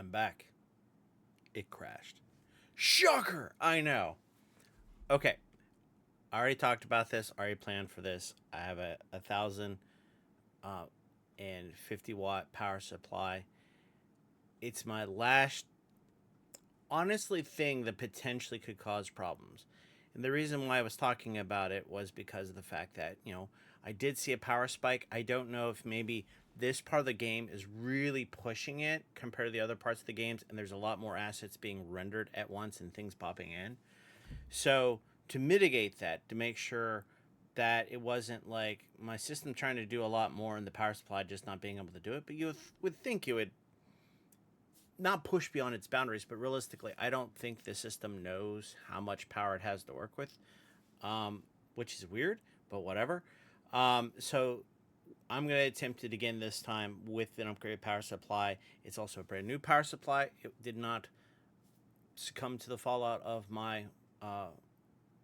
I'm back. It crashed. Shocker! I know. Okay. I already talked about this. Already planned for this. I have a thousand and 50-watt power supply. It's my last, honestly, thing that potentially could cause problems. And the reason why I was talking about it was because of the fact that, I did see a power spike. I don't know if maybe this part of the game is really pushing it compared to the other parts of the games, and there's a lot more assets being rendered at once and things popping in. So to mitigate that, to make sure that it wasn't like my system trying to do a lot more and the power supply just not being able to do it, but you would think you would not push beyond its boundaries, but realistically, I don't think the system knows how much power it has to work with, which is weird, but whatever. So I'm going to attempt it again this time with an upgraded power supply. It's also a brand new power supply. It did not succumb to the fallout of my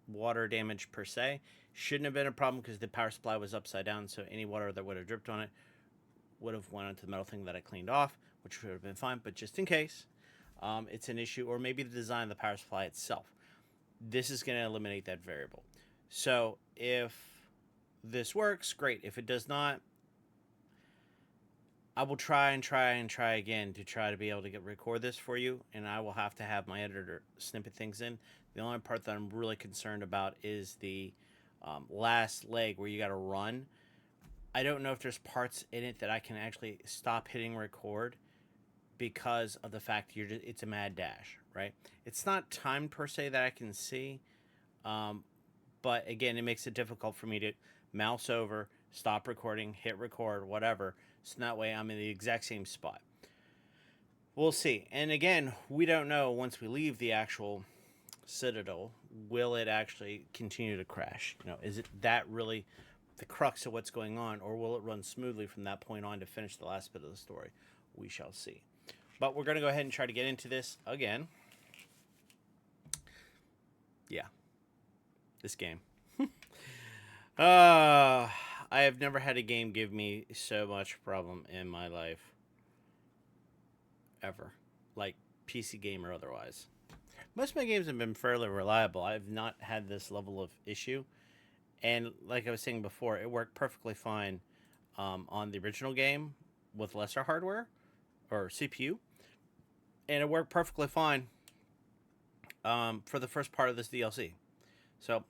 water damage per se. Shouldn't have been a problem because the power supply was upside down, so any water that would have dripped on it would have went onto the metal thing that I cleaned off, which would have been fine. But just in case it's an issue, or maybe the design of the power supply itself, this is going to eliminate that variable. So if this works, great. If it does not, I will try again to try to be able to record this for you, and I will have to have my editor snippet things in. The only part that I'm really concerned about is the last leg where you got to run. I don't know if there's parts in it that I can actually stop hitting record because of the fact it's a mad dash, right? It's not timed per se that I can see, but again, it makes it difficult for me to mouse over, stop recording, hit record, whatever. So that way I'm in the exact same spot. We'll see. And again, we don't know once we leave the actual citadel, will it actually continue to crash? Is it that really the crux of what's going on, or will it run smoothly from that point on to finish the last bit of the story? We shall see. But we're going to go ahead and try to get into this again. Yeah. This game. I have never had a game give me so much problem in my life. Ever. Like, PC game or otherwise. Most of my games have been fairly reliable. I've not had this level of issue. And like I was saying before, it worked perfectly fine on the original game with lesser hardware or CPU. And it worked perfectly fine for the first part of this DLC. So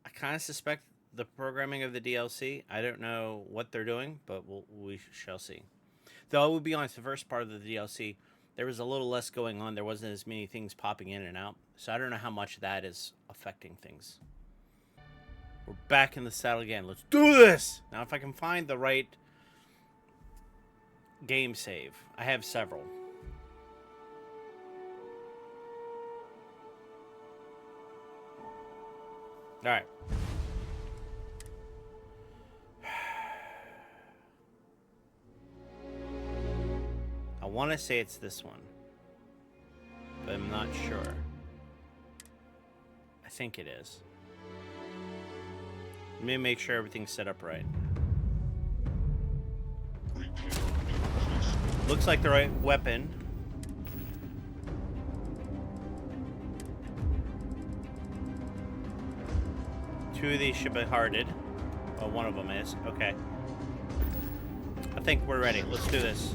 I kind of suspect the programming of the DLC. I don't know what they're doing, but we shall see. Though I will be honest, the first part of the DLC, there was a little less going on. There wasn't as many things popping in and out. So I don't know how much that is affecting things. We're back in the saddle again. Let's do this! Now, if I can find the right game save. I have several. Alright. I want to say it's this one, but I'm not sure. I think it is. Let me make sure everything's set up right. Looks like the right weapon. Two of these should be hearted. Well, one of them is. Okay. I think we're ready. Let's do this.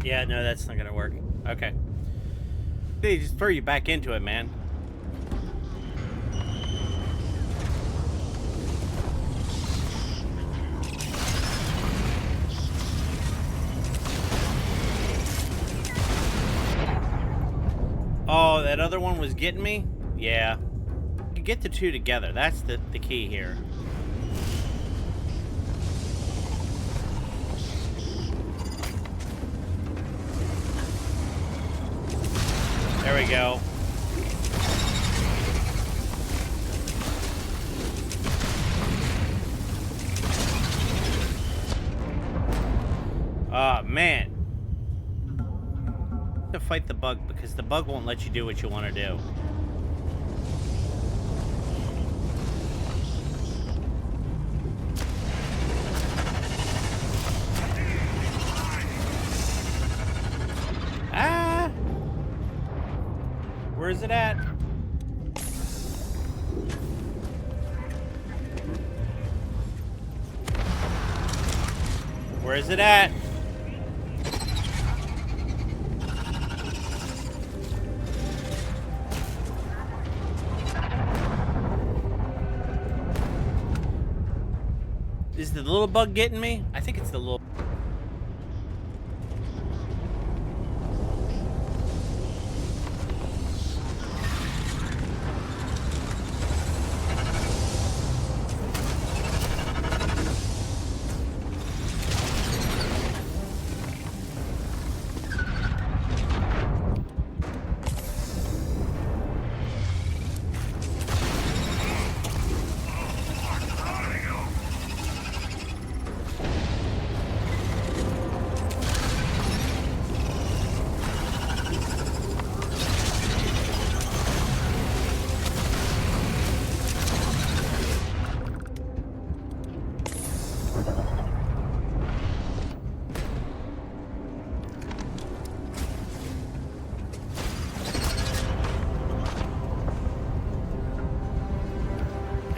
Yeah, no, that's not gonna work. Okay. They just throw you back into it, man. Oh, that other one was getting me? Yeah. You get the two together. That's the key here. There we go. Man. To fight the bug because the bug won't let you do what you want to do. Ah! Where is it at? Where is it at? Is the little bug getting me? I think it's the little...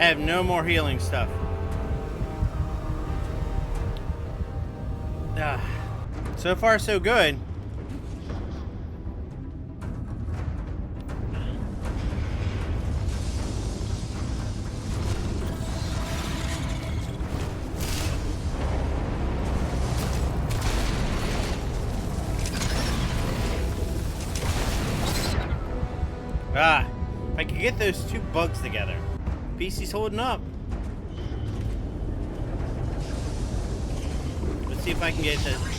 I have no more healing stuff. So far, so good. If I could get those two bugs together. PC's holding up. Let's see if I can get this.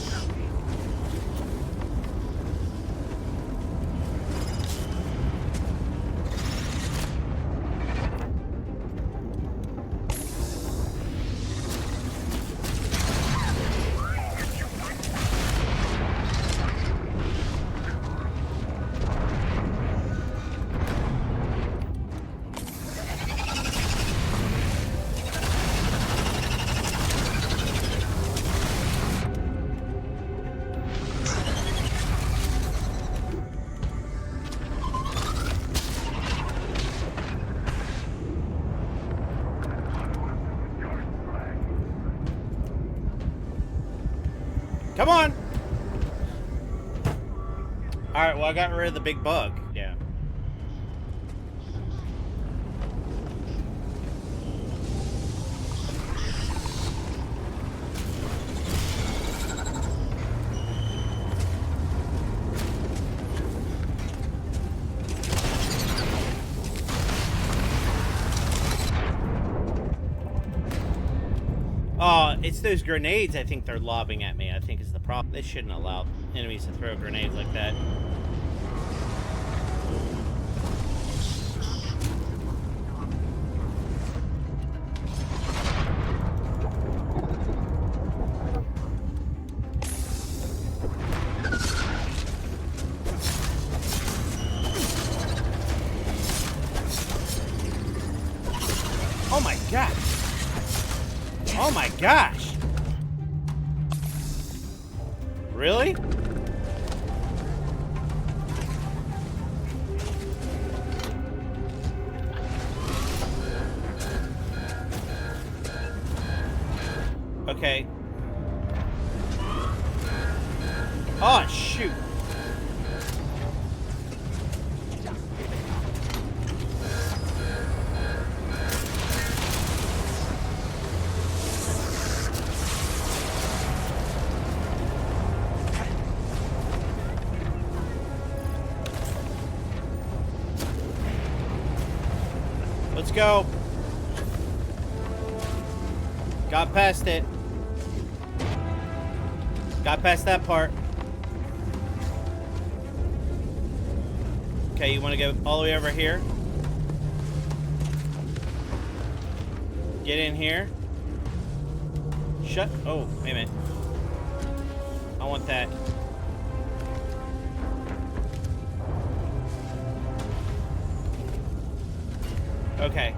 Come on! Alright, well I got rid of the big bug. Yeah. It's those grenades I think they're lobbing at me, I think is the problem. They shouldn't allow enemies to throw grenades like that. Oh my god! Oh my gosh! Really? Okay. Oh, shoot. Let's go. Got past it. Got past that part. Okay, you want to go all the way over here? Get in here. Shut. Oh, wait a minute. I want that. Okay.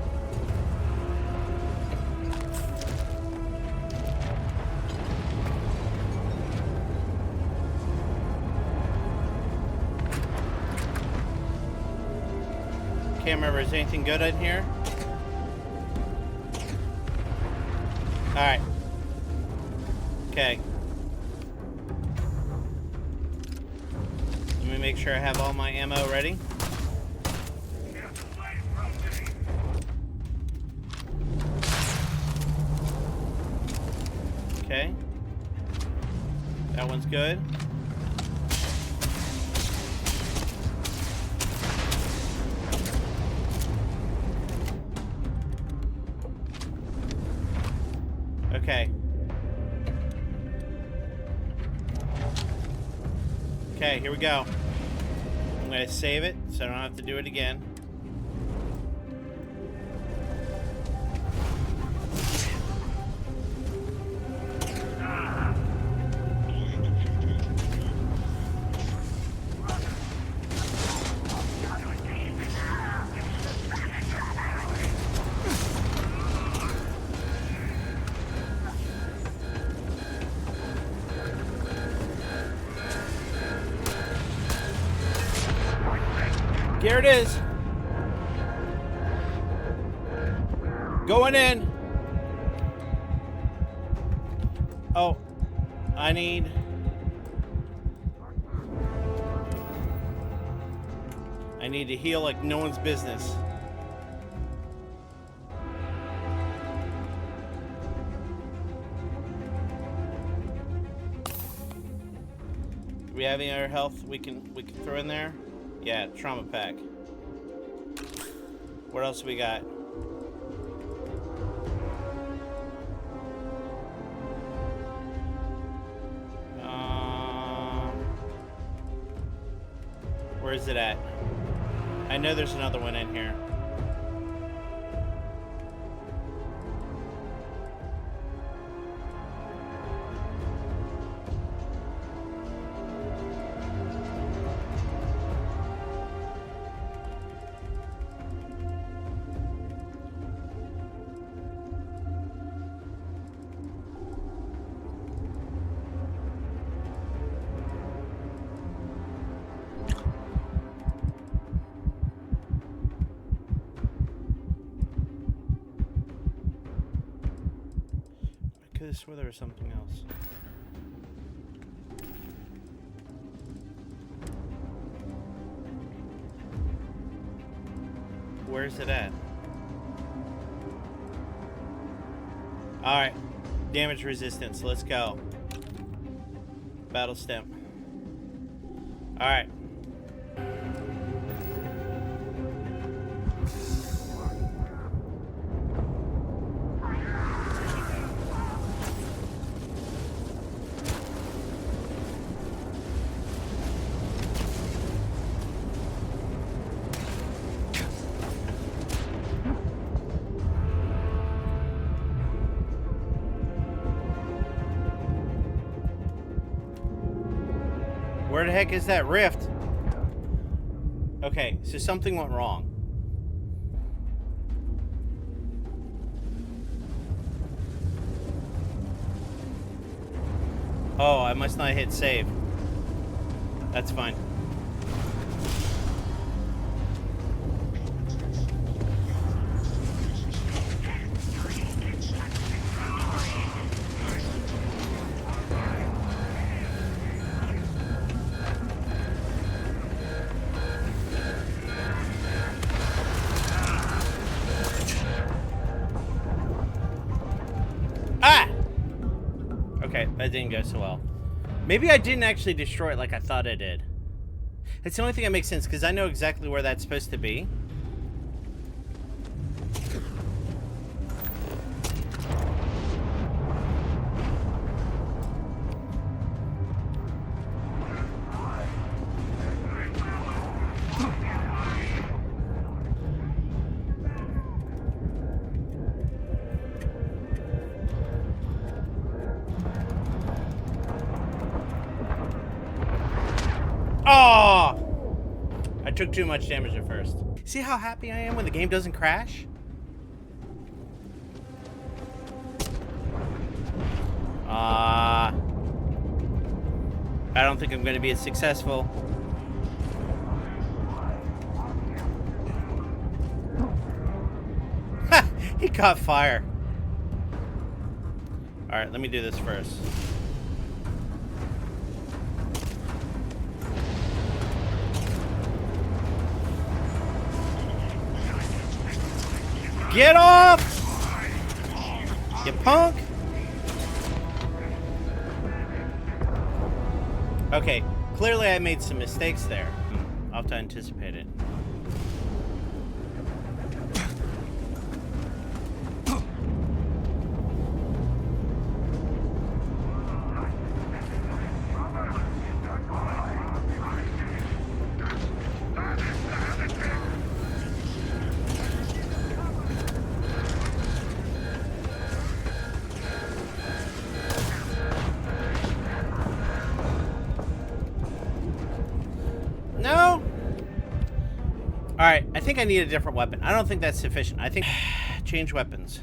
Can't remember. Is anything good in here? Alright. Okay. Let me make sure I have all my ammo ready. Okay. That one's good. Okay. Okay, here we go. I'm going to save it so I don't have to do it again. Here it is. Going in. Oh, I need to heal like no one's business. Do we have any other health we can throw in there? Yeah, trauma pack. What else we got? Where is it at? I know there's another one in here. I could have swore there was something else. Where's it at? Alright. Damage resistance. Let's go. Battle stem. Alright. Where the heck is that rift? Okay, so something went wrong. Oh, I must not hit save. That's fine. Okay, that didn't go so well. Maybe I didn't actually destroy it like I thought I did. It's the only thing that makes sense, because I know exactly where that's supposed to be. Oh! I took too much damage at first. See how happy I am when the game doesn't crash? I don't think I'm going to be as successful. He caught fire. Alright, let me do this first. Get off! You punk! Okay, clearly I made some mistakes there. I'll have to anticipate it. No? Alright, I think I need a different weapon. I don't think that's sufficient. I think... change weapons.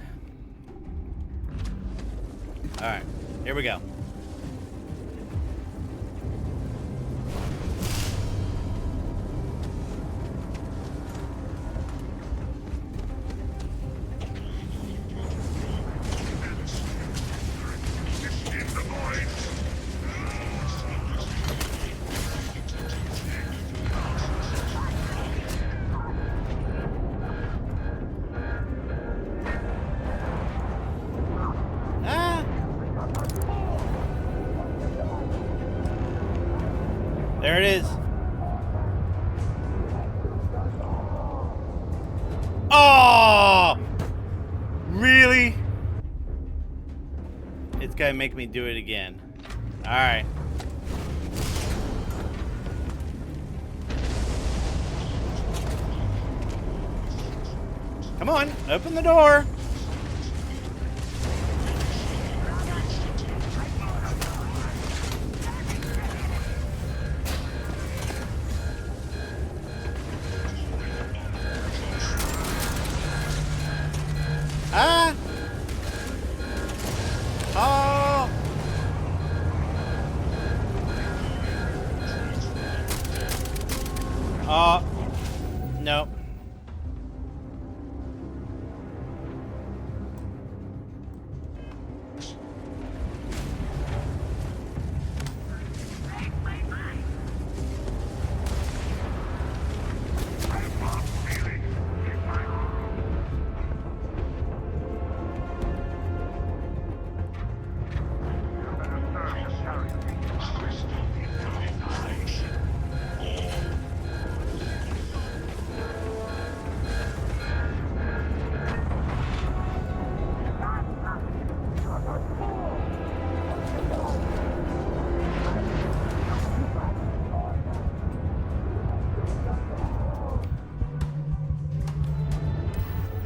Alright, here we go. There it is. Oh! Really? It's gonna make me do it again. Alright. Come on, open the door. Ah! Oh! No.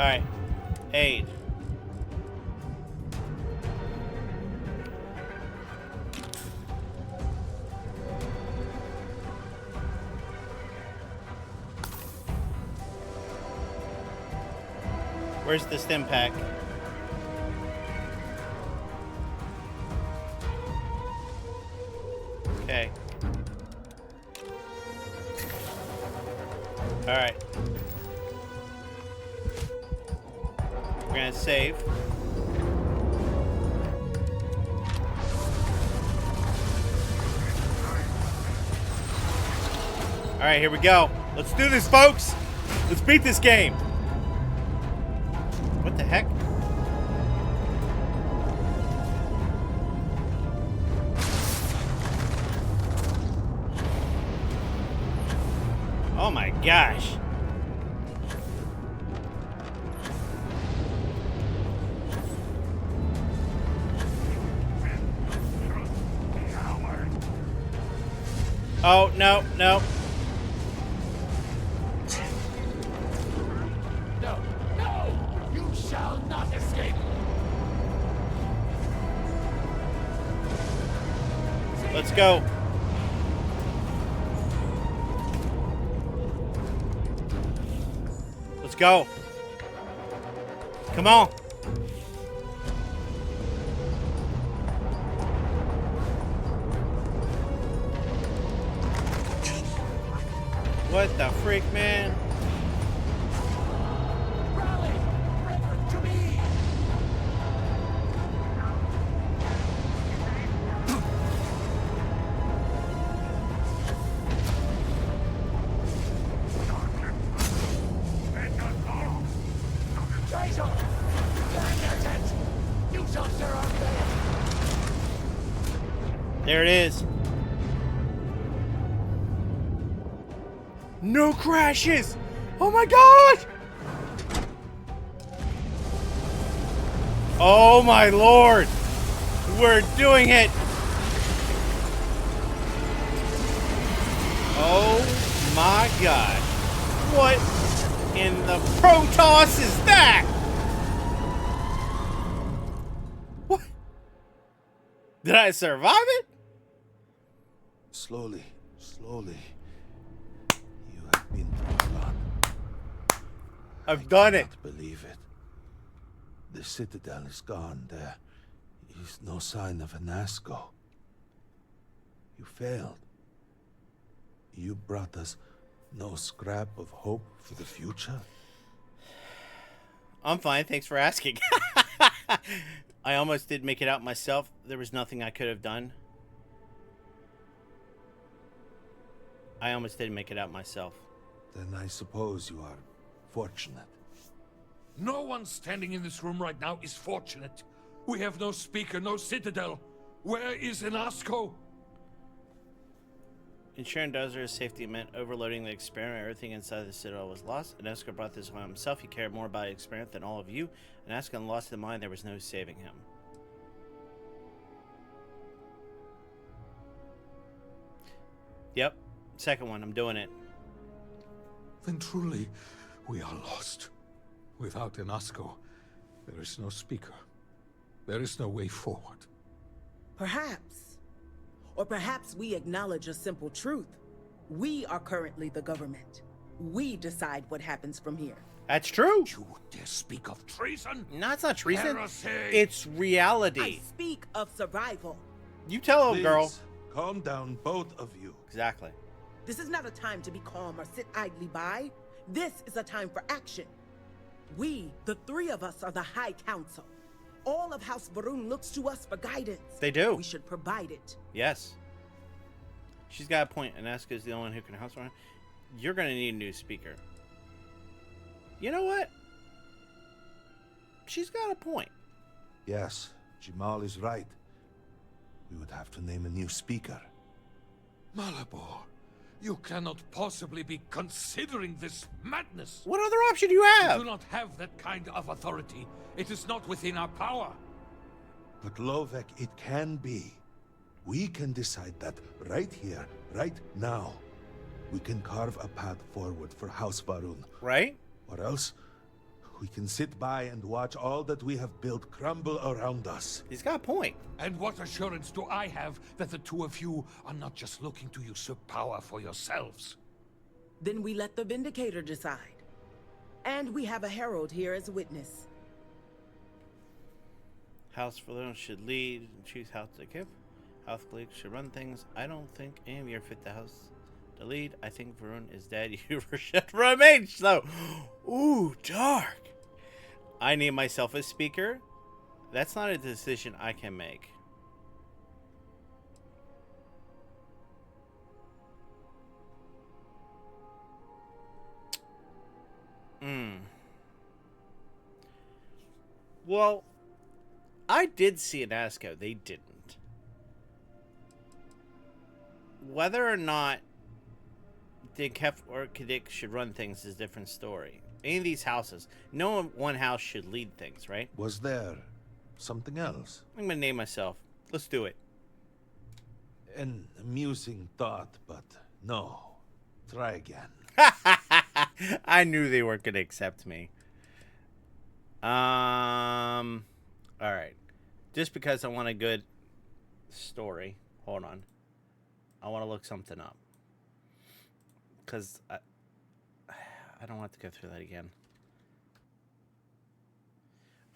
Alright. Aid. Where's the stim pack? Okay. Alright. We're gonna save. Alright, here we go. Let's do this, folks! Let's beat this game! What the heck? Oh my gosh. Oh, no, no. No, no! You shall not escape! Let's go. go. Come on. What the freak, man? Rally! Brethren, to me! Traitor! Climb their tent! You shall share our fate! There it is. No crashes! Oh my god! Oh my lord! We're doing it! Oh my god. What in the Protoss is that? What? Did I survive it? Slowly, slowly. You have been through a lot. I've done it. I cannot believe it. The citadel is gone. There is no sign of an Asco. You failed. You brought us no scrap of hope for the future. I'm fine, thanks for asking. I almost did make it out myself. There was nothing I could have done. I almost did make it out myself. Then I suppose you are fortunate. No one standing in this room right now is fortunate. We have no speaker, no citadel. Where is Inasco? Ensuring Dozer's safety meant overloading the experiment. Everything inside the citadel was lost. Anaska brought this on himself. He cared more about the experiment than all of you. Anaska lost his mind. There was no saving him. Yep. Second one. I'm doing it. Then truly, we are lost. Without Inasco, there is no speaker. There is no way forward. Perhaps. Or perhaps we acknowledge a simple truth. We are currently the government. We decide what happens from here. That's true. You dare speak of treason? No, it's not treason. Heresy. It's I reality. speak of survival. You tell him, Please, girl. calm down, both of you. Exactly. This is not a time to be calm or sit idly by. This is a time for action. We, the three of us, are the High Council. All of House Varun looks to us for guidance. They do. We should provide it. Yes. She's got a point. Anaska is the only one who can house around. You're going to need a new speaker. You know what? She's got a point. Yes, Jamal is right. We would have to name a new speaker. Malabor, you cannot possibly be considering this madness. What other option do you We have? do not have that kind of authority. It is not within our power. But Lovek, it can be. We can decide that right here, right now. We can carve a path forward for House Varun. Right? Or else, we can sit by and watch all that we have built crumble around us. He's got a point. And what assurance do I have that the two of you are not just looking to usurp power for yourselves? Then we let the Vindicator decide. And we have a herald here as witness. House Varun should lead and choose how to give. House colleagues should run things. I don't think any of you are fit the house to lead. I think Varun is dead. You should remain so. Ooh, dark. I need myself a speaker. That's not a decision I can make. Well, I did see an ASCO. They didn't. Whether or not Kef or Kadik should run things is a different story. Any of these houses, no one house should lead things, right? Was there something else? I'm gonna name myself. Let's do it. An amusing thought, but no. Try again. I knew they weren't gonna accept me. All right. Just because I want a good story. Hold on. I want to look something up. Because I don't want to go through that again.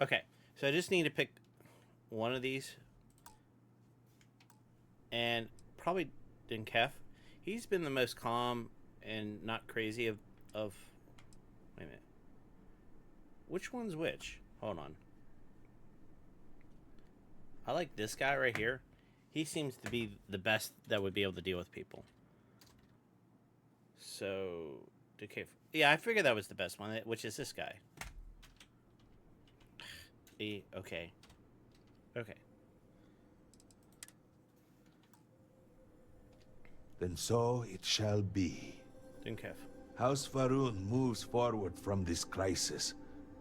Okay, so I just need to pick one of these. And probably Dinkef. He's been the most calm and not crazy of... Wait a minute. Which one's which? Hold on. I like this guy right here. He seems to be the best that would be able to deal with people. So, yeah, I figured that was the best one, which is this guy. Okay. Okay. Then so it shall be. Dinkef. House Varun moves forward from this crisis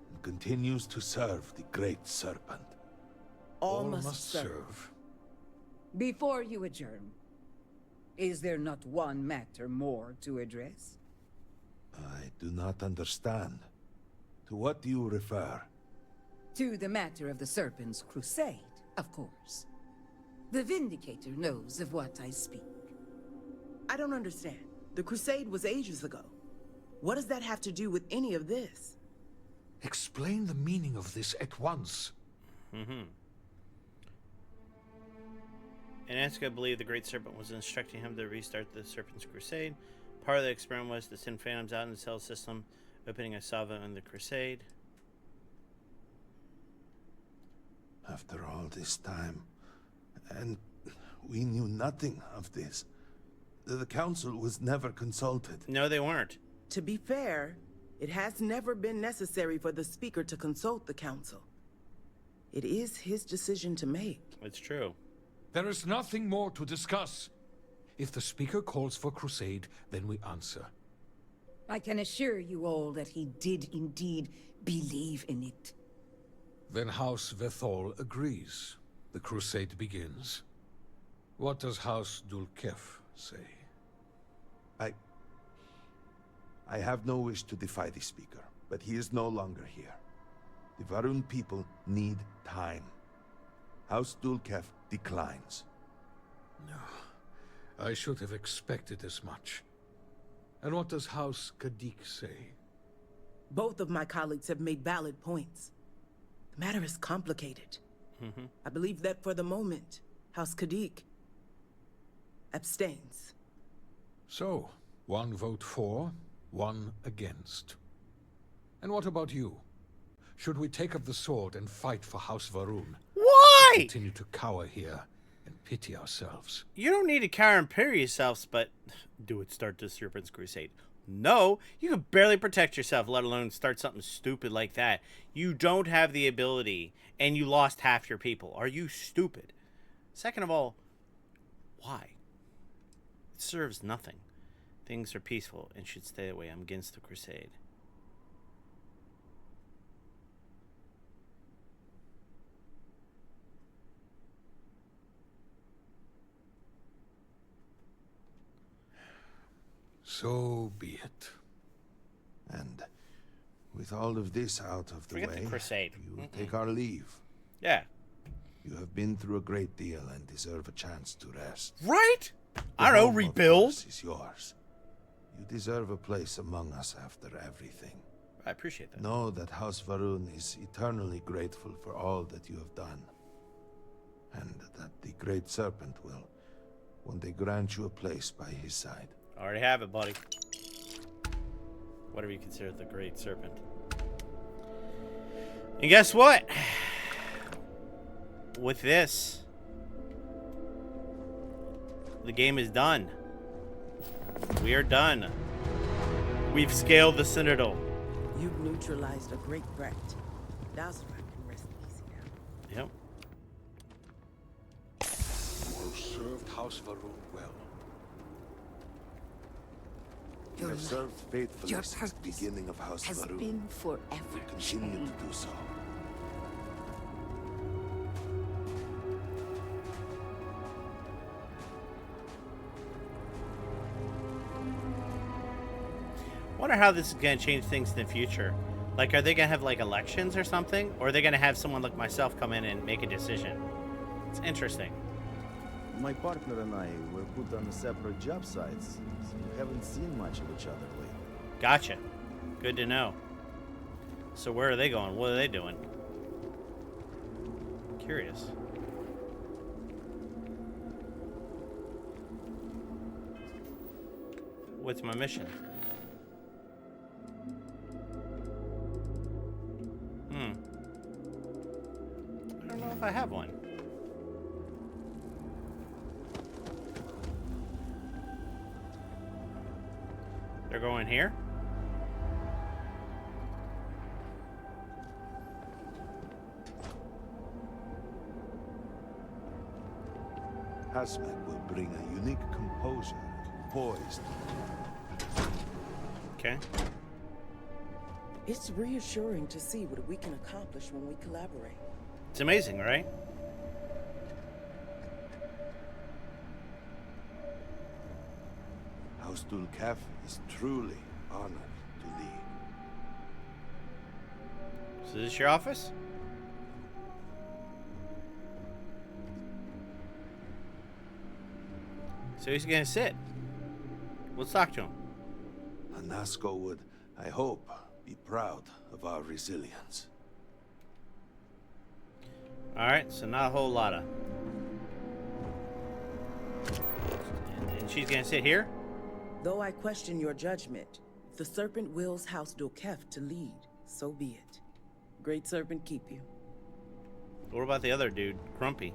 and continues to serve the Great Serpent. All must serve. Before you adjourn, is there not one matter more to address? I do not understand. To what do you refer? To the matter of the Serpent's crusade, of course. The Vindicator knows of what I speak. I don't understand. The crusade was ages ago. What does that have to do with any of this? Explain the meaning of this at once. And Anska believed the Great Serpent was instructing him to restart the Serpent's Crusade. Part of the experiment was to send phantoms out in the cell system, opening a salvo in the Crusade. After all this time, and we knew nothing of this. The council was never consulted. No, they weren't. To be fair, it has never been necessary for the Speaker to consult the council. It is his decision to make. It's true. There is nothing more to discuss. If the Speaker calls for crusade, then we answer. I can assure you all that he did indeed believe in it. Then House Vethol agrees. The crusade begins. What does House Dulkef say? I have no wish to defy the Speaker, but he is no longer here. The Varun people need time. House Dulkef declines. No. I should have expected as much. And what does House Kadik say? Both of my colleagues have made valid points. The matter is complicated. I believe that for the moment, House Kadik abstains. So, one vote for, one against. And what about you? Should we take up the sword and fight for House Varun? Why? Continue to cower here and pity ourselves. You don't need to cower and pity yourselves, but do it start the Serpent's Crusade? No, you can barely protect yourself, let alone start something stupid like that. You don't have the ability, and you lost half your people. Are you stupid? Second of all, why? It serves nothing. Things are peaceful and should stay that way. I'm against the crusade. So be it. And with all of this out of the Forget way, the crusade. you will take our leave. Yeah. You have been through a great deal and deserve a chance to rest. Right? The I don't know, home, of rebuild? course, is yours. You deserve a place among us after everything. I appreciate that. Know that House Varun is eternally grateful for all that you have done. And that the Great Serpent will one day grant you a place by his side. I already have it, buddy. Whatever you consider the Great Serpent. And guess what? With this, the game is done. We are done. We've scaled the Citadel. You've neutralized a great threat. That's why I can rest easy now. Yep. You have served House Varun well. You have served faithfully your since the purpose beginning of House has Varun. been forever You continue changed. to do so. Wonder how this is gonna change things in the future. Like, are they gonna have like elections or something, or are they gonna have someone like myself come in and make a decision? It's interesting. My partner and I were put on separate job sites, so we haven't seen much of each other lately. Gotcha. Good to know. So where are they going? What are they doing? Curious. What's my mission? I don't know if I have one. They're going here? Hazmat will bring a unique composure, poised. Okay. It's reassuring to see what we can accomplish when we collaborate. It's amazing, right? House Dulcaf is truly honored to lead. So is this your office? So he's gonna sit. Let's talk to him. Anasco would, I hope, be proud of our resilience. Alright, so not a whole lot of. And she's gonna sit here? Though I question your judgment, if the Serpent wills House Dulcaf to lead, so be it. Great Serpent keep you. What about the other dude, Grumpy?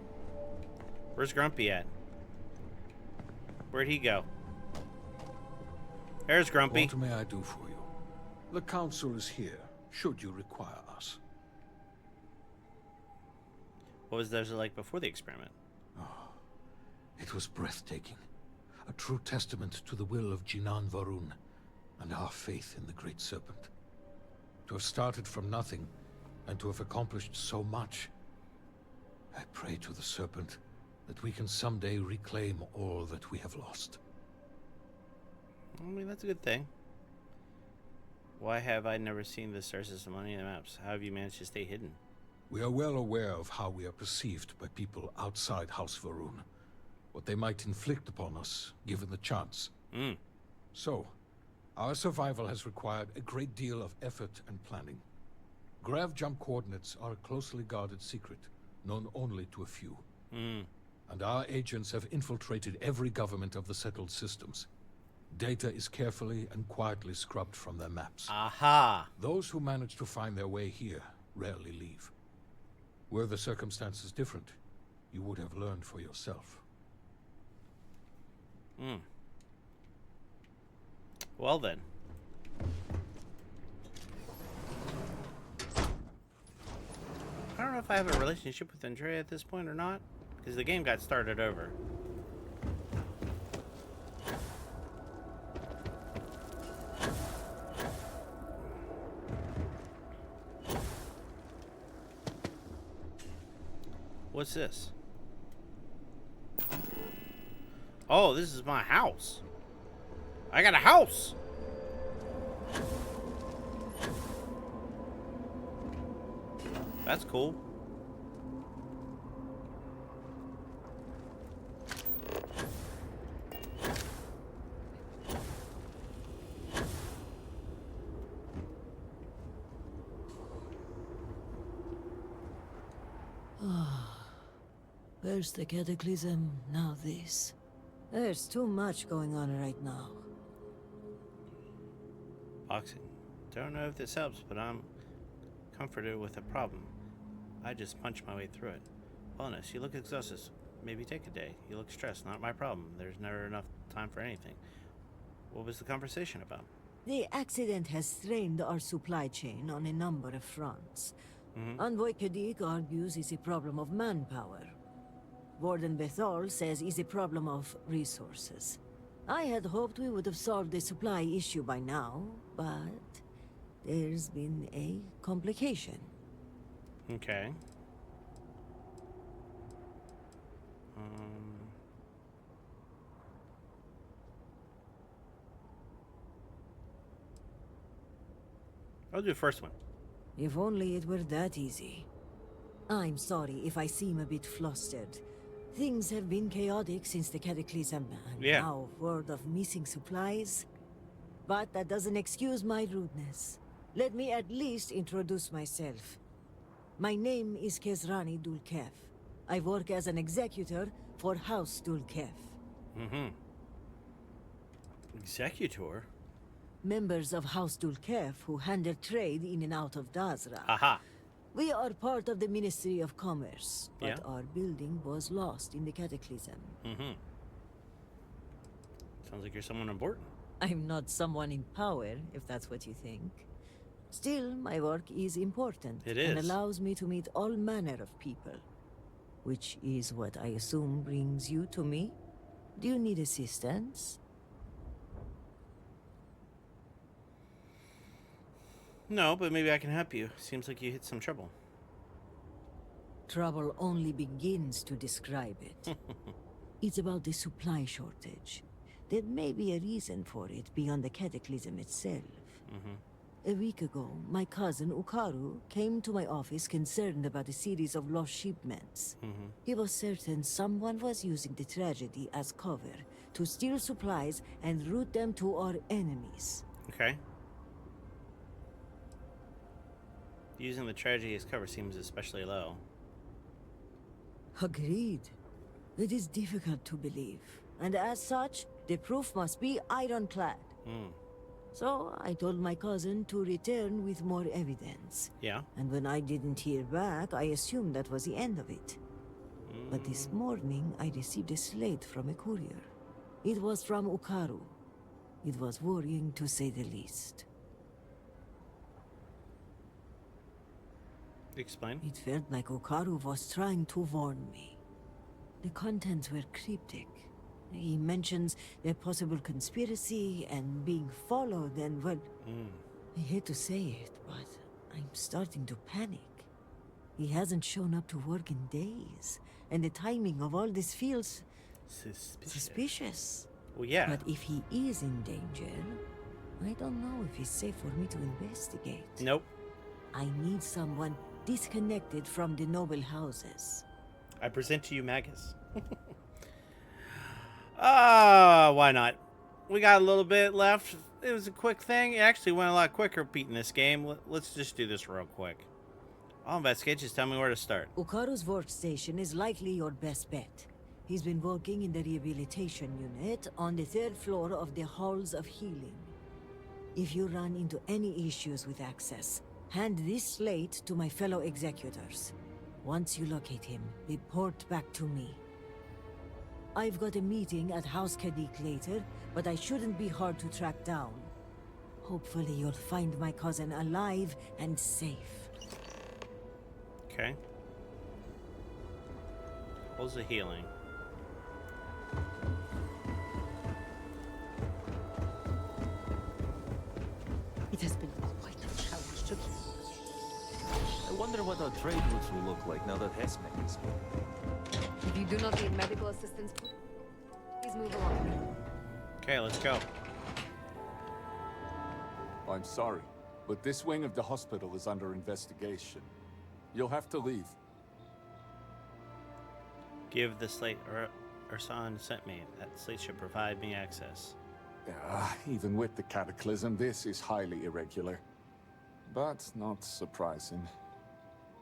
Where's Grumpy at? Where'd he go? There's Grumpy. What may I do for you? The council is here, should you require us. What was theirs like before the experiment? It was breathtaking. A true testament to the will of Jinan Varun and our faith in the Great Serpent. To have started from nothing and to have accomplished so much. I pray to the Serpent that we can someday reclaim all that we have lost. I mean, that's a good thing. Why have I never seen the star system on any of the maps? How have you managed to stay hidden? We are well aware of how we are perceived by people outside House Varun. What they might inflict upon us, given the chance. So, our survival has required a great deal of effort and planning. Grav jump coordinates are a closely guarded secret, known only to a few. And our agents have infiltrated every government of the settled systems. Data is carefully and quietly scrubbed from their maps. Aha! Those who manage to find their way here rarely leave. Were the circumstances different, you would have learned for yourself. Well then. I don't know if I have a relationship with Andrea at this point or not, because the game got started over. What's this? Oh, this is my house. I got a house. That's cool. First the cataclysm, now this. There's too much going on right now. Boxing. Don't know if this helps, but I'm comforted with a problem. I just punched my way through it. Wellness, you look exhausted. Maybe take a day. You look stressed. Not my problem. There's never enough time for anything. What was the conversation about? The accident has strained our supply chain on a number of fronts. Envoy Kadik argues it's a problem of manpower. Warden Bethal says it's a problem of resources. I had hoped we would have solved the supply issue by now, but there's been a complication. Okay. I'll do the first one. If only it were that easy. I'm sorry if I seem a bit flustered. Things have been chaotic since the Cataclysm, and now word of missing supplies. But that doesn't excuse my rudeness. Let me at least introduce myself. My name is Kezrani Dulkef. I work as an executor for House Dulkef. Mm-hmm. Executor? Members of House Dulkef who handle trade in and out of Dazra. Aha. We are part of the Ministry of Commerce, but Yeah. our building was lost in the Cataclysm. Mm-hmm. Sounds like you're someone important. I'm not someone in power, if that's what you think. Still, my work is important. It And is. allows me to meet all manner of people. Which is what I assume brings you to me? Do you need assistance? No, but maybe I can help you. Seems like you hit some trouble. Trouble only begins to describe it. It's about the supply shortage. There may be a reason for it beyond the Cataclysm itself. A week ago, my cousin Ukaru came to my office concerned about a series of lost shipments. He was certain someone was using the tragedy as cover to steal supplies and route them to our enemies. Okay. Using the tragedy as cover seems especially low. Agreed. It is difficult to believe, and as such, the proof must be ironclad. So I told my cousin to return with more evidence. Yeah. And when I didn't hear back, I assumed that was the end of it. But this morning, I received a slate from a courier. It was from Ukaru. It was worrying, to say the least. Explain. It felt like Ukaru was trying to warn me. The contents were cryptic. He mentions a possible conspiracy and being followed and, well, I hate to say it, but I'm starting to panic. He hasn't shown up to work in days, and the timing of all this feels suspicious. Well, yeah. But if he is in danger, I don't know if it's safe for me to investigate. Nope. I need someone disconnected from the noble houses. I present to you Magus. Why not? We got a little bit left. It was a quick thing. It actually went a lot quicker beating this game. Let's just do this real quick. I'll investigate. Just tell me where to start. Ukaru's workstation is likely your best bet. He's been working in the rehabilitation unit on the 3rd floor of the Halls of Healing. If you run into any issues with access, hand this slate to my fellow executors. Once you locate him, report back to me. I've got a meeting at House Kadik later, but I shouldn't be hard to track down. Hopefully you'll find my cousin alive and safe. Okay. Halls of Healing. It has been quite a challenge to keep. I wonder what our trade routes will look like now that Hesmek is gone. If you do not need medical assistance, please move along. Okay, let's go. I'm sorry, but this wing of the hospital is under investigation. You'll have to leave. Give the slate Ursan sent me. That slate should provide me access. Even with the cataclysm, this is highly irregular. But not surprising.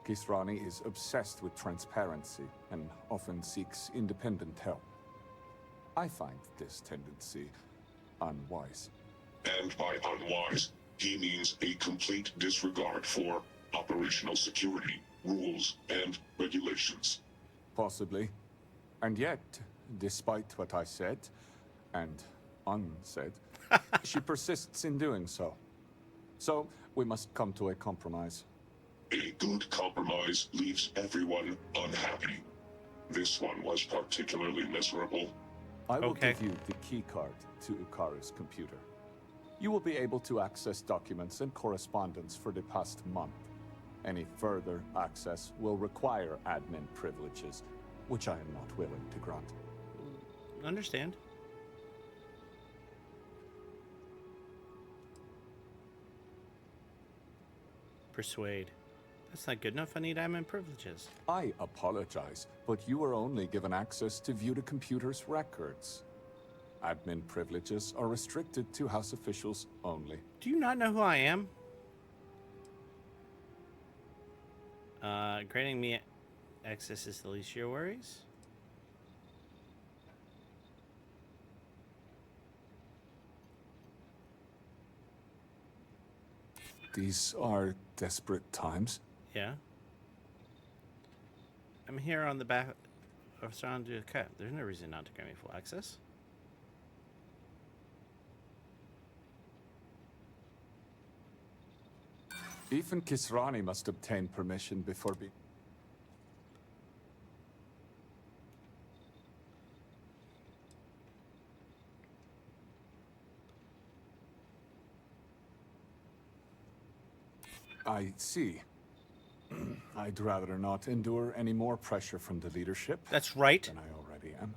Kisrani is obsessed with transparency and often seeks independent help. I find this tendency unwise. And by unwise, he means a complete disregard for operational security, rules, and regulations. Possibly. And yet, despite what I said, and unsaid, she persists in doing so. So, we must come to a compromise. A good compromise leaves everyone unhappy. This one was particularly miserable. I will Okay. give you the keycard to Ukaru's computer. You will be able to access documents and correspondence for the past month. Any further access will require admin privileges, which I am not willing to grant. Understand. Persuade. That's not good enough. I need admin privileges. I apologize, but you are only given access to view the computer's records. Admin privileges are restricted to House officials only. Do you not know who I am? Granting me Access is the least of your worries. These are desperate times. Yeah. I'm here on the back of Sandu Cut. There's no reason not to grant me full access. Even Kisrani must obtain permission before being... I see. I'd rather not endure any more pressure from the leadership. That's right. Than I already am.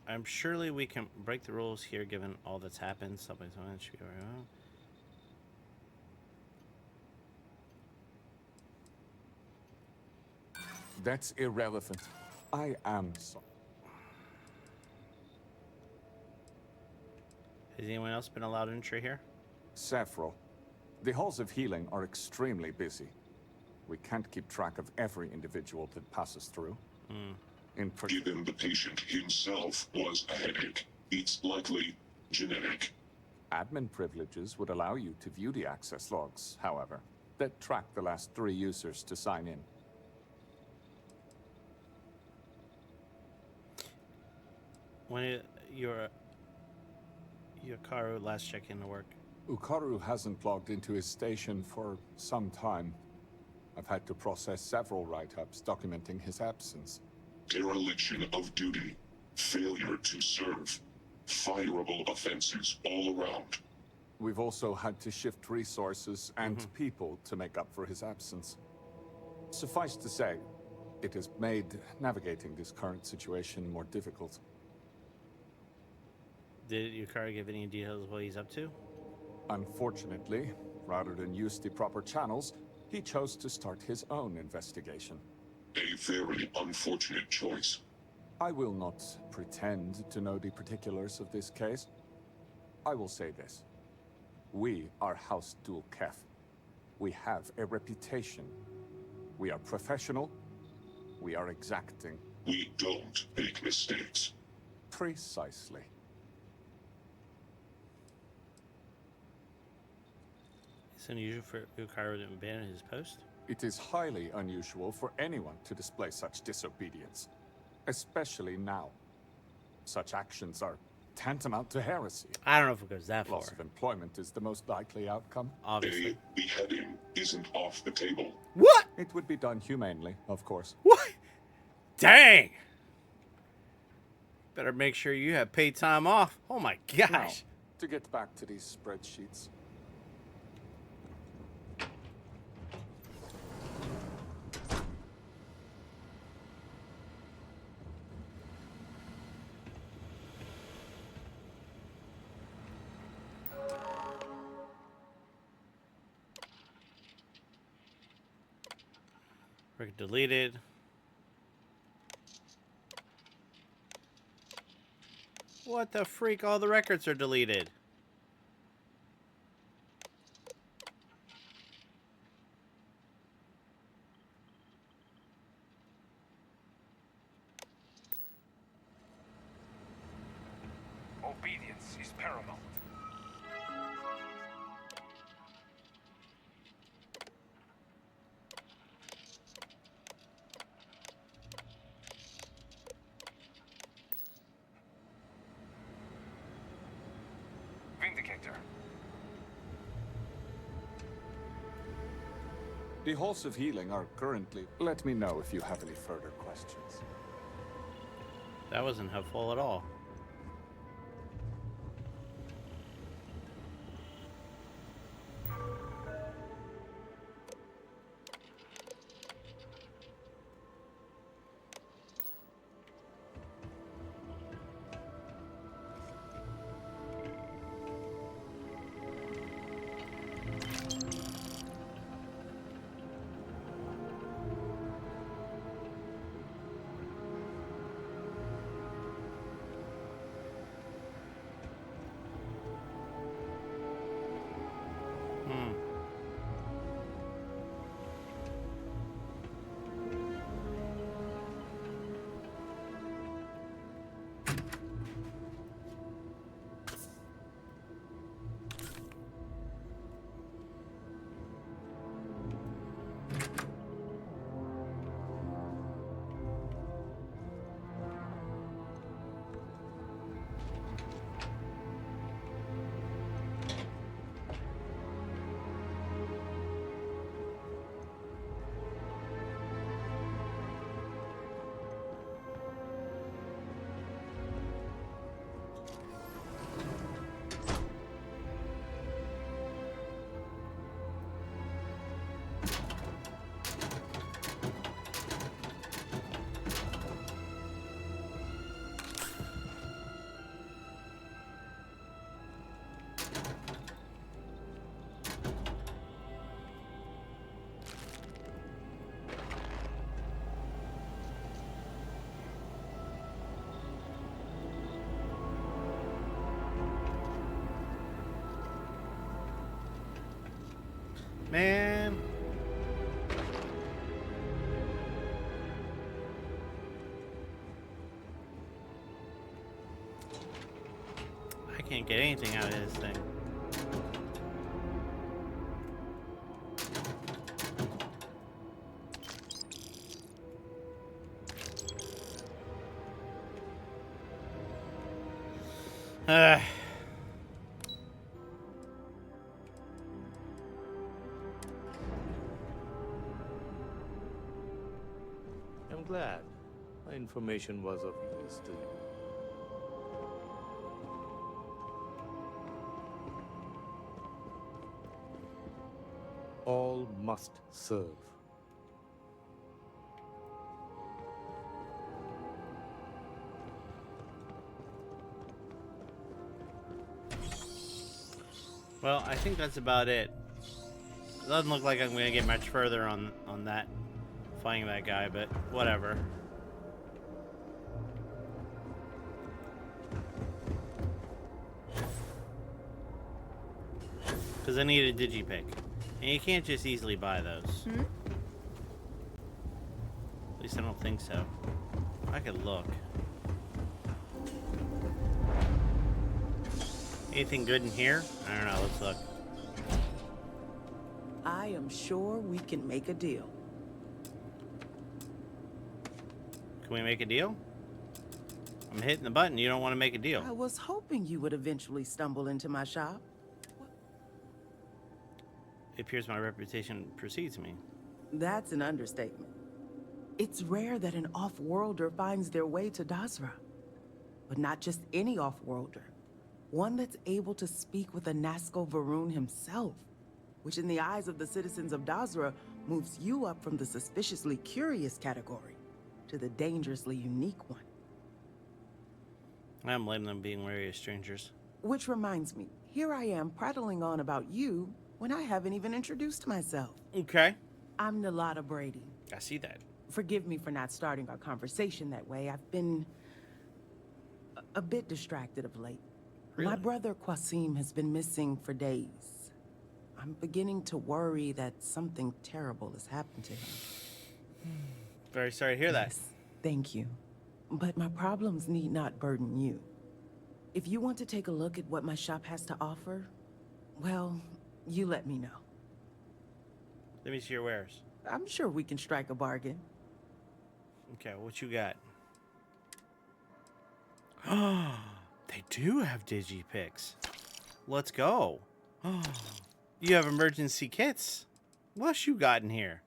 I'm surely we can break the rules here given all that's happened. Something should be around. That's irrelevant. I am sorry. Has anyone else been allowed entry here? Several. The halls of healing are extremely busy. We can't keep track of every individual that passes through. Given the patient himself was a headache, it's likely genetic. Admin privileges would allow you to view the access logs, however, that track the last 3 users to sign in. When your Ukaru last check in to work? Ukaru hasn't logged into his station for some time. I've had to process several write-ups documenting his absence. Dereliction of duty, failure to serve, fireable offenses all around. We've also had to shift resources and people to make up for his absence. Suffice to say, it has made navigating this current situation more difficult. Did Yukari give any details of what he's up to? Unfortunately, rather than use the proper channels, he chose to start his own investigation. A very unfortunate choice. I will not pretend to know the particulars of this case. I will say this. We are House Dul Kef. We have a reputation. We are professional. We are exacting. We don't make mistakes. Precisely. It's unusual for Ukaru to abandon his post. It is highly unusual for anyone to display such disobedience, especially now. Such actions are tantamount to heresy. I don't know if it goes that far. Loss of employment is the most likely outcome. Obviously. A beheading isn't off the table. What? It would be done humanely, of course. What? Dang! Better make sure you have paid time off. Oh my gosh. Now, to get back to these spreadsheets. Record deleted. What the freak? All the records are deleted. Obedience is paramount. Vindicator. The halls of healing are currently... Let me know if you have any further questions. That wasn't helpful at all. Can't get anything out of this thing. I'm glad my information was of use to you. All must serve. Well, I think that's about it. Doesn't look like I'm gonna get much further on that, fighting that guy, but whatever. Because I need a digipick, and you can't just easily buy those. At least I don't think so. I could look. Anything good in here? I don't know. Let's look. I am sure we can make a deal. Can we make a deal? I'm hitting the button. You don't want to make a deal. I was hoping you would eventually stumble into my shop. It appears my reputation precedes me. That's an understatement. It's rare that an off-worlder finds their way to Dazra. But not just any off-worlder. One that's able to speak with a Nazco Varun himself, which in the eyes of the citizens of Dazra moves you up from the suspiciously curious category to the dangerously unique one. I don't blame them being wary of strangers. Which reminds me, here I am prattling on about you when I haven't even introduced myself. Okay. I'm Nalada Brady. I see that. Forgive me for not starting our conversation that way. I've been a bit distracted of late. Really? My brother Qasim has been missing for days. I'm beginning to worry that something terrible has happened to him. Very sorry to hear that. Yes, thank you. But my problems need not burden you. If you want to take a look at what my shop has to offer, well, you let me know. Let me see your wares. I'm sure we can strike a bargain. Okay, what you got? They do have digipicks. Let's go. You have emergency kits. What's you got in here?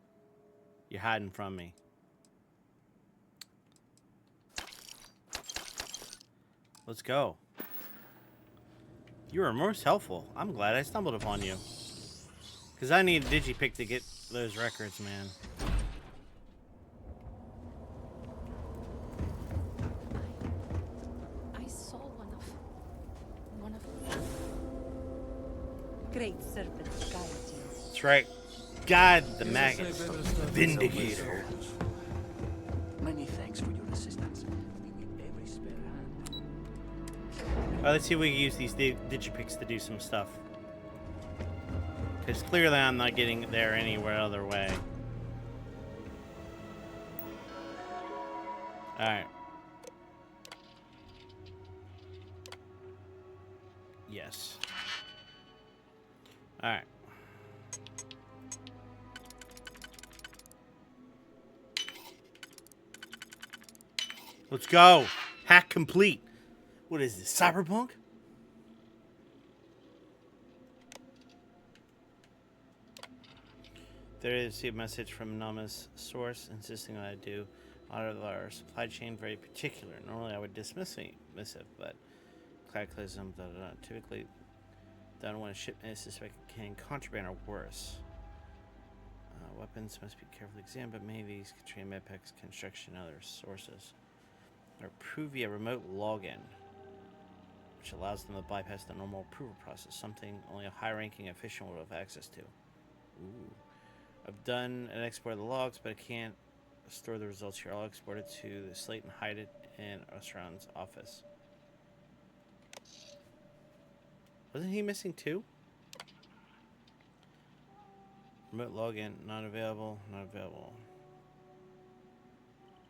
You're hiding from me. Let's go. You are most helpful. I'm glad I stumbled upon you. Because I need a digipick to get those records, man. I saw one of Great serpent guide you. That's right. God the maggots. Vindicator. Many thanks for your assistance. We need every spare hand. Let's see if we can use these digipicks to do some stuff. Because clearly I'm not getting there anywhere other way. Alright. Yes. Alright. Let's go. Hack complete. What is this, Cyberpunk? There is a message from an anonymous source insisting that I do honor our supply chain very particular. Normally I would dismiss a missive, but cataclysm typically done when a shipment is suspected carrying contraband or worse. Weapons must be carefully examined, but many of these contain medpacks, construction, and other sources. Or approve via remote login, which allows them to bypass the normal approval process, something only a high-ranking official would have access to. Ooh. I've done an export of the logs, but I can't store the results here. I'll export it to the slate and hide it in Osran's office. Wasn't he missing two? Remote login, not available, not available.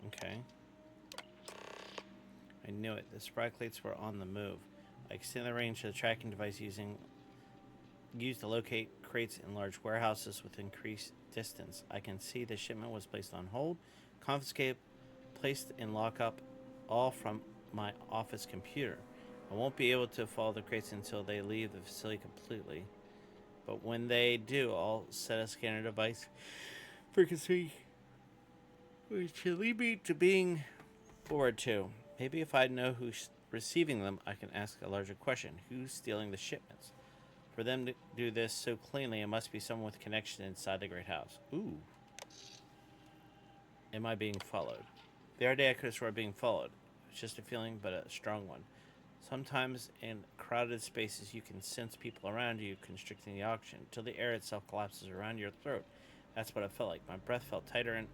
Okay. I knew it. The sprite plates were on the move. I extend the range of the tracking device used to locate crates in large warehouses with increased distance. I can see the shipment was placed on hold, confiscated, placed in lockup, all from my office computer. I won't be able to follow the crates until they leave the facility completely. But when they do, I'll set a scanner device for frequency, which should lead me to being forward to. Maybe if I know who's receiving them, I can ask a larger question. Who's stealing the shipments? For them to do this so cleanly, it must be someone with connection inside the Great House. Ooh. Am I being followed? The other day I could have sworn being followed. It's just a feeling, but a strong one. Sometimes in crowded spaces you can sense people around you constricting the oxygen until the air itself collapses around your throat. That's what it felt like. My breath felt tighter and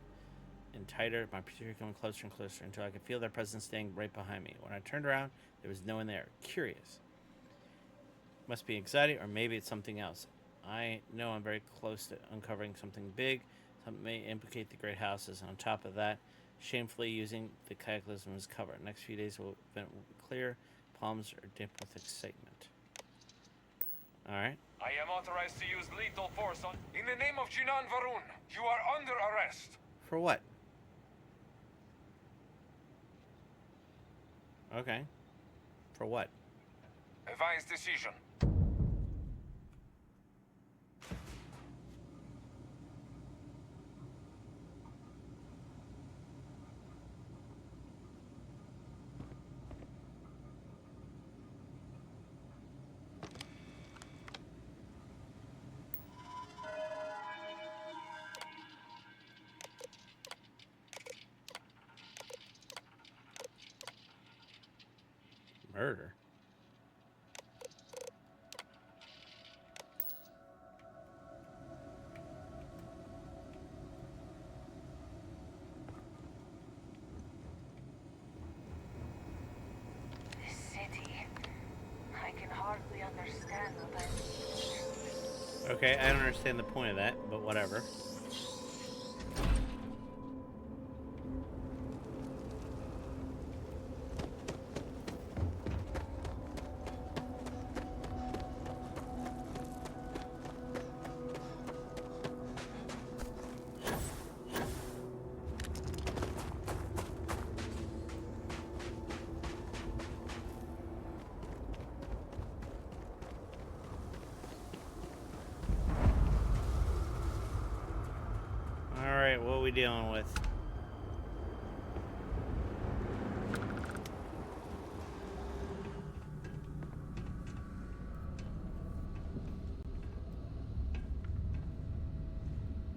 tighter, my pursuer coming closer and closer until I could feel their presence staying right behind me. When I turned around, there was no one there. Curious. Must be anxiety, or maybe it's something else. I know I'm very close to uncovering something big. Something may implicate the great houses, and on top of that, shamefully using the cataclysm as cover. Next few days will be clear. Palms are damp with excitement. Alright. I am authorized to use lethal force on... In the name of Jinan Varun, you are under arrest. For what? Okay. For what? Advise decision. Murder? This city, I can hardly understand what I'm... Okay, I don't understand the point of that, but whatever. Alright, what are we dealing with?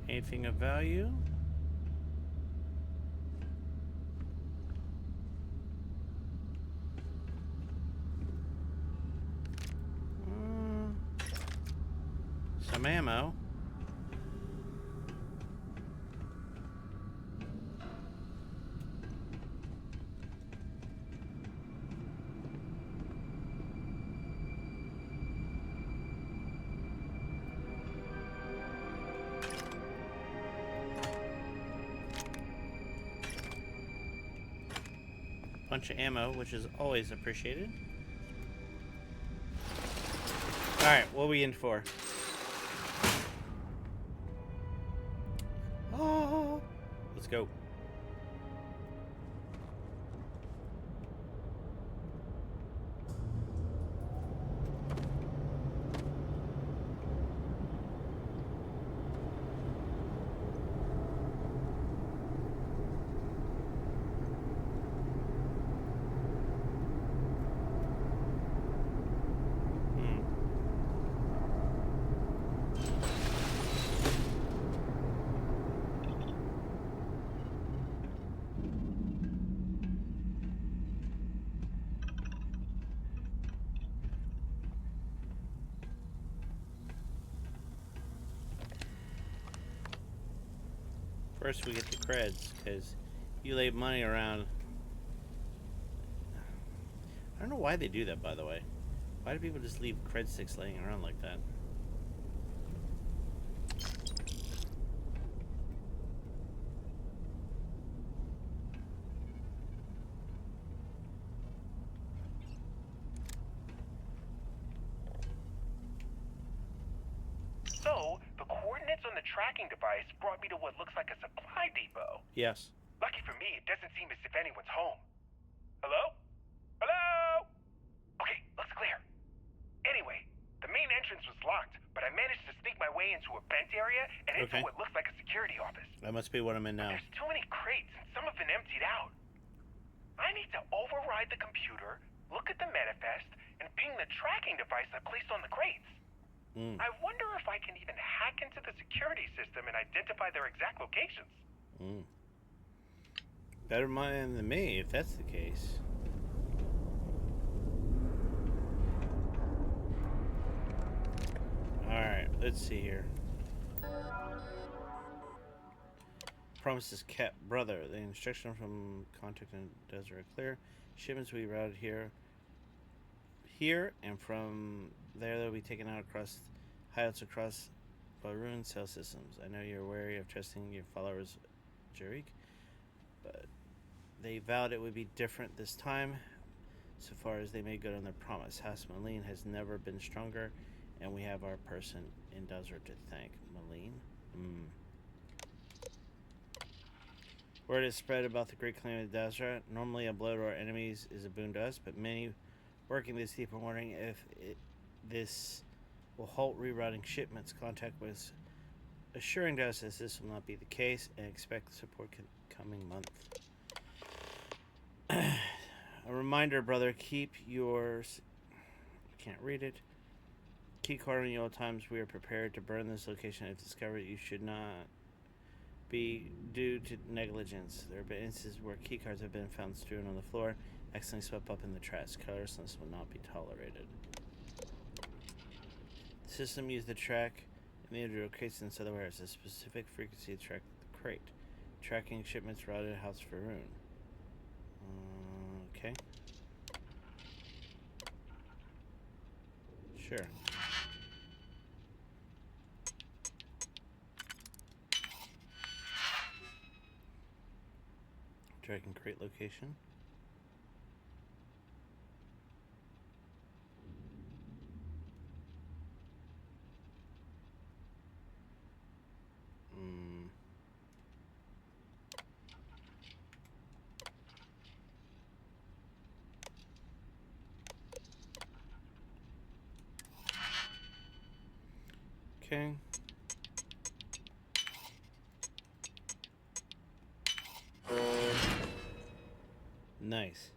Anything of value? Some ammo. Bunch of ammo, which is always appreciated. Alright, what are we in for? Oh, let's go. First we get the creds, because you lay money around. I don't know why they do that, by the way. Why do people just leave cred sticks laying around like that? the tracking device brought me to what looks like a supply depot. Yes. Lucky for me, it doesn't seem as if anyone's home. Hello? Hello? Okay, looks clear. Anyway, the main entrance was locked, but I managed to sneak my way into a vent area and into what looks like a security office. That must be what I'm in now. There's too many crates, and some have been emptied out. I need to override the computer, look at the manifest, and ping the tracking device I placed on the crates. I wonder if I can even hack into the security system and identify their exact locations. Better mind than me, if that's the case. Alright, let's see here. Promises kept. Brother, the instruction from contact and desert are clear. Shipments will be routed here, and from there they'll be taken out across hideouts across Barun cell systems. I know you're wary of trusting your followers, Jarik, but they vowed it would be different this time, so far as they made good on their promise. House Malene has never been stronger, and we have our person in desert to thank. Malene? Word is spread about the great claim of the desert. Normally a blow to our enemies is a boon to us, but many working this deep are wondering if this will halt rerouting shipments. Contact was assuring us that this will not be the case, and expect support coming month. A reminder, brother, keep yours. Can't read it. Keep card on you all times. We are prepared to burn this location if discovered. You should not be due to negligence. There have been instances where keycards have been found strewn on the floor, accidentally swept up in the trash. Carelessness will not be tolerated. The system used the track in the individual crates inside the warehouse. A specific frequency to track the crate. Tracking shipments routed to House Faroon. Okay. Sure. Tracking crate location. Okay. Nice.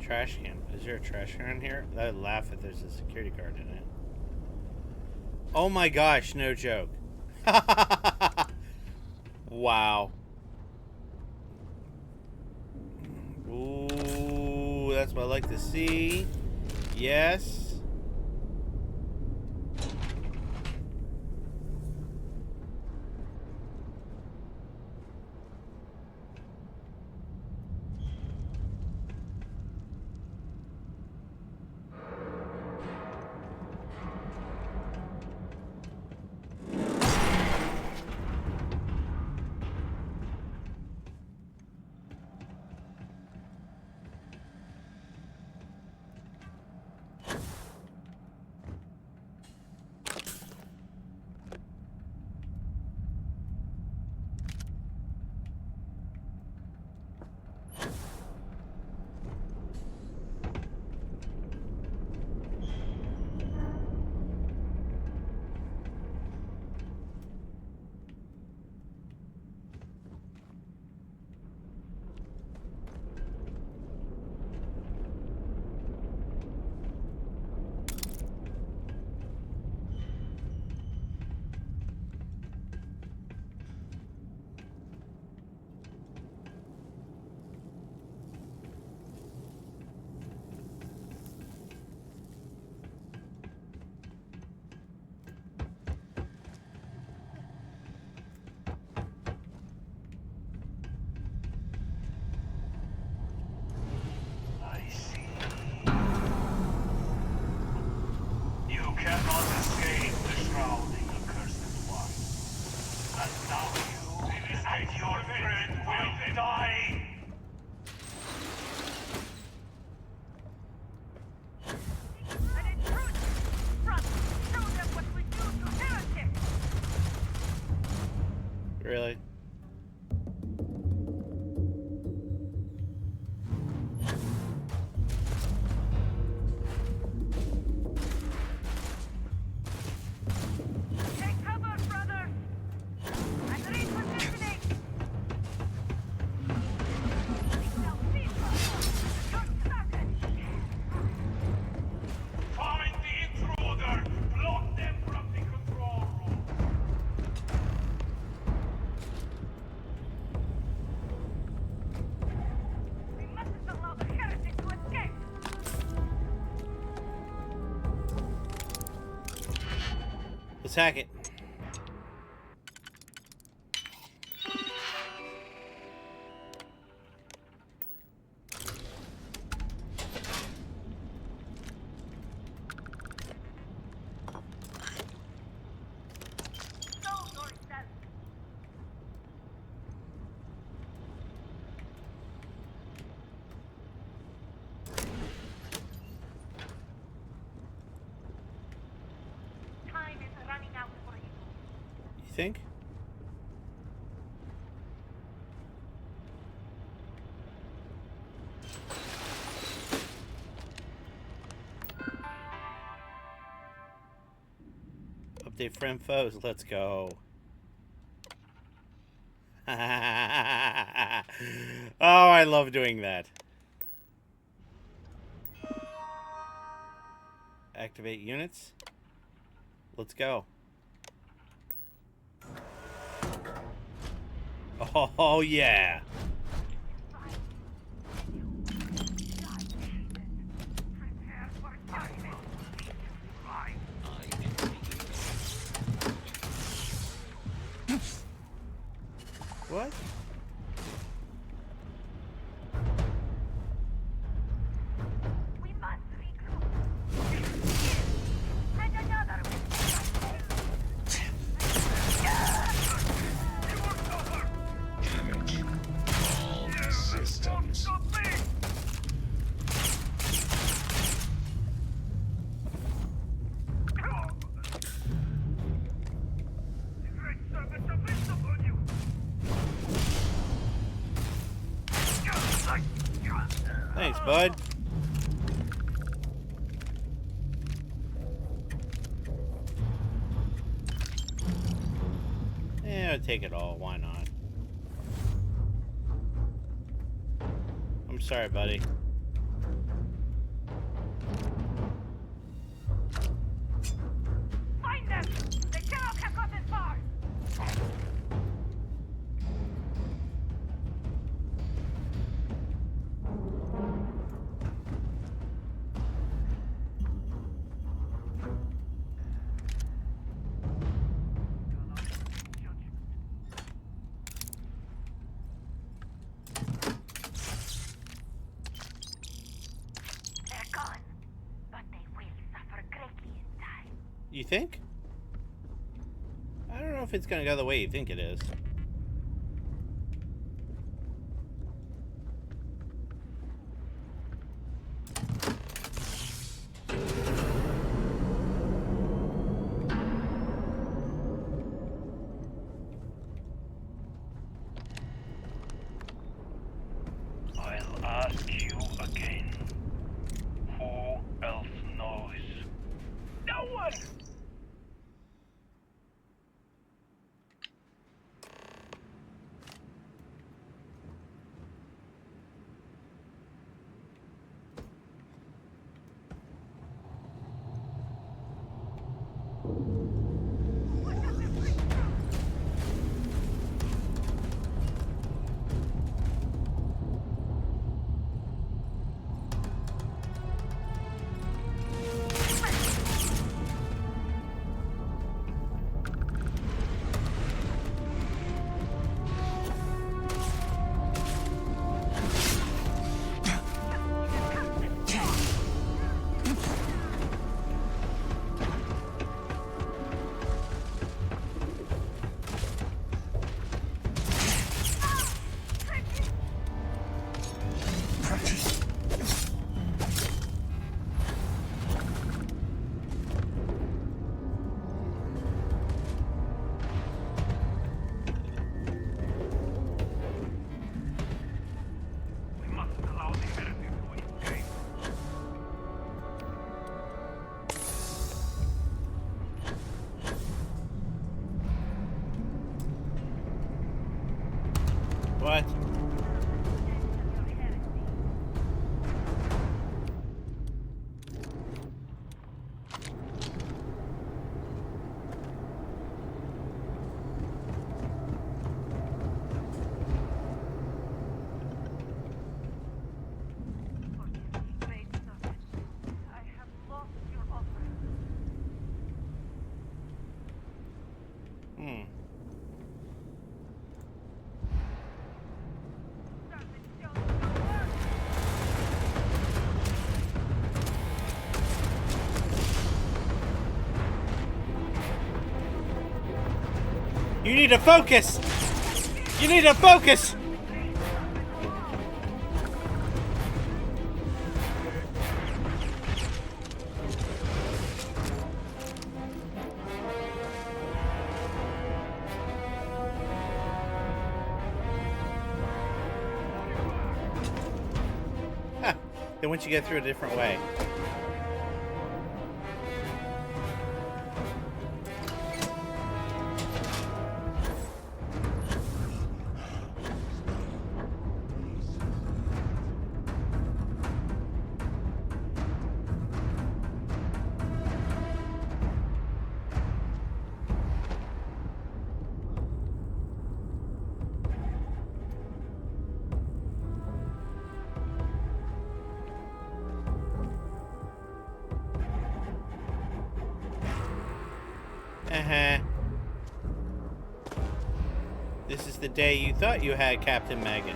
Trash can. Is there a trash can in here? I'd laugh if there's a security guard in it. Oh my gosh, no joke. Wow. Ooh, that's what I like to see. Yes. cannot escape the shrouding accursed one. And now you and your friend will die. An intruder! Front, show them what we do to heretics! Really? Take cover, brothers! I'm repositioning! Signal feedback! Constructed! Find the intruder! Block them from the control room! We mustn't allow the heretic to escape! Let's hack it. Show yourself! Time is running out for you. You think? Update friend foes. Let's go. Oh, I love doing that. Activate units. Let's go. Oh, yeah. Prepare for judgment! What? We must regroup! And another Damage. All systems. Thanks, bud. Yeah, take it all. Why not? I'm sorry, buddy. Find them! They cannot have got this far! They're gone, but they will suffer greatly in time. You think? I don't know if it's gonna go the way you think it is. I'll ask you again. Who else knows? No one! What? You need to focus! You need to focus! Huh. Then once you get through a different way. This is the day you thought you had Captain Magus.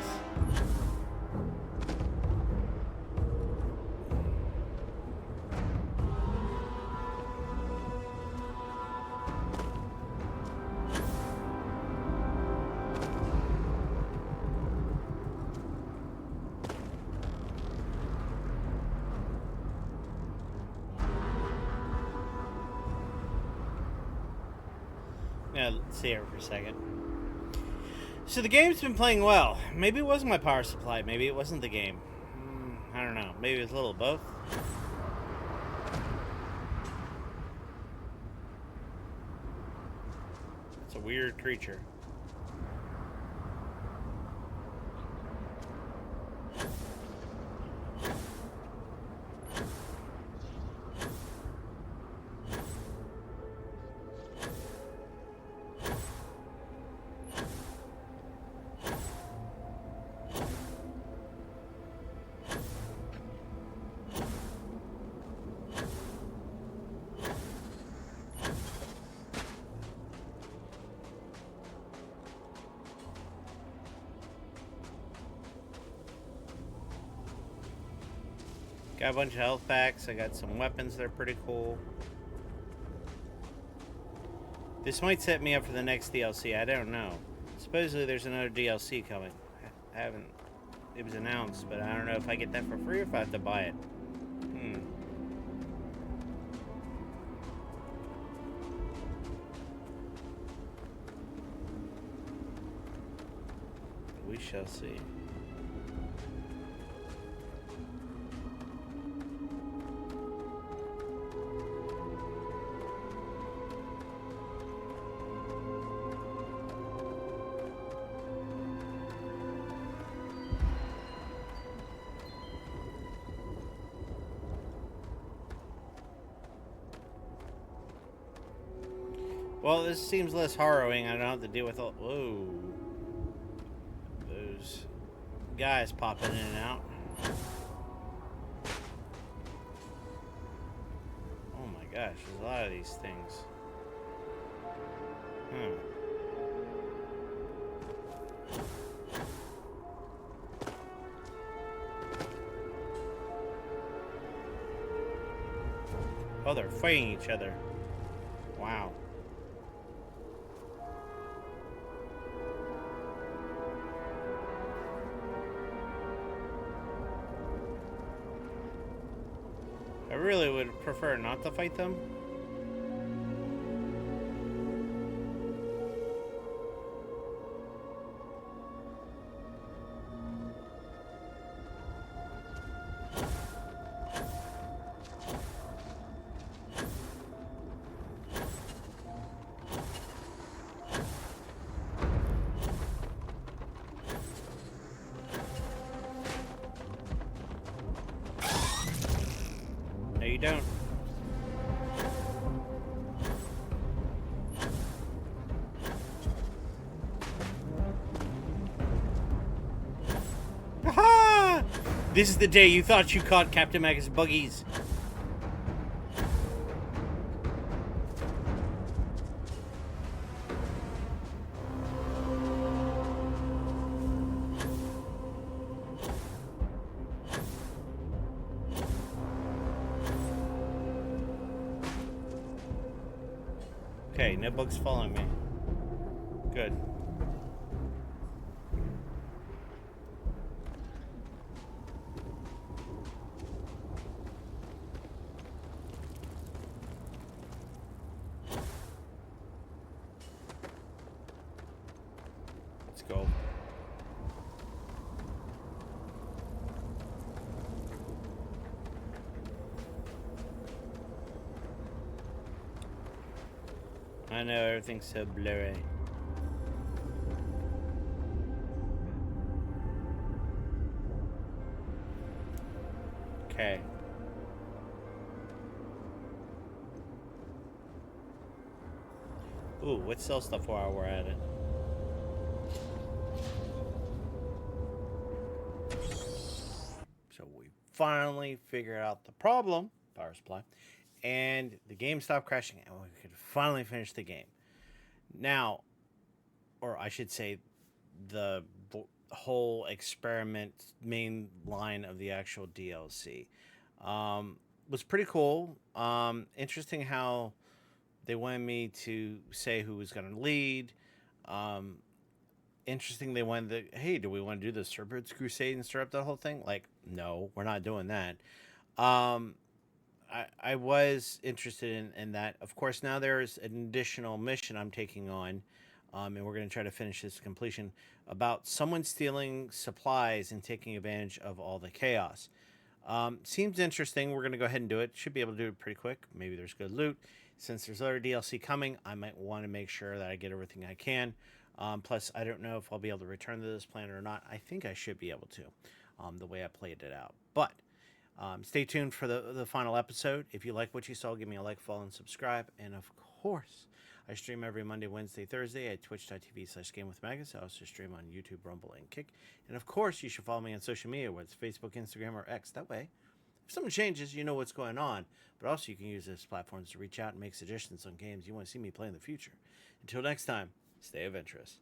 Now, let's see here for a second. So the game's been playing well. Maybe it wasn't my power supply. Maybe it wasn't the game. I don't know. Maybe it was a little of both. It's a weird creature. Got a bunch of health packs. I got some weapons that are pretty cool. This might set me up for the next DLC. I don't know. Supposedly there's another DLC coming. I haven't... It was announced, but I don't know if I get that for free or if I have to buy it. We shall see. Well, this seems less harrowing. I don't have to deal with all... Whoa. Those guys popping in and out. Oh my gosh, there's a lot of these things. Oh, they're fighting each other. Wow. I really would prefer not to fight them. This is the day you thought you caught Captain Magus buggies. Okay, no bugs following me. Good. Let's go. I know everything's so blurry. Okay. Ooh, let's sell stuff while we're at it. So we finally figured out the problem, power supply, and the game stopped crashing, and we could finally finish the game. Now, or I should say, the whole experiment main line of the actual DLC was pretty cool. Interesting how they wanted me to say who was going to lead. Interesting they wanted to, hey, do we want to do the Serpent's Crusade and stir up the whole thing? Like, no, we're not doing that. I was interested in that. Of course, now there's an additional mission I'm taking on, and we're going to try to finish this completion, about someone stealing supplies and taking advantage of all the chaos. Seems interesting. We're going to go ahead and do it. Should be able to do it pretty quick. Maybe there's good loot. Since there's other DLC coming, I might want to make sure that I get everything I can. Plus, I don't know if I'll be able to return to this planet or not. I think I should be able to, the way I played it out. But stay tuned for the final episode. If you like what you saw, give me a like, follow, and subscribe. And of course, I stream every Monday, Wednesday, Thursday at twitch.tv/GameWithMagus. I also stream on YouTube, Rumble, and Kick. And of course, you should follow me on social media, whether it's Facebook, Instagram, or X. That way, if something changes, you know what's going on. But also, you can use those platforms to reach out and make suggestions on games you want to see me play in the future. Until next time, stay adventurous.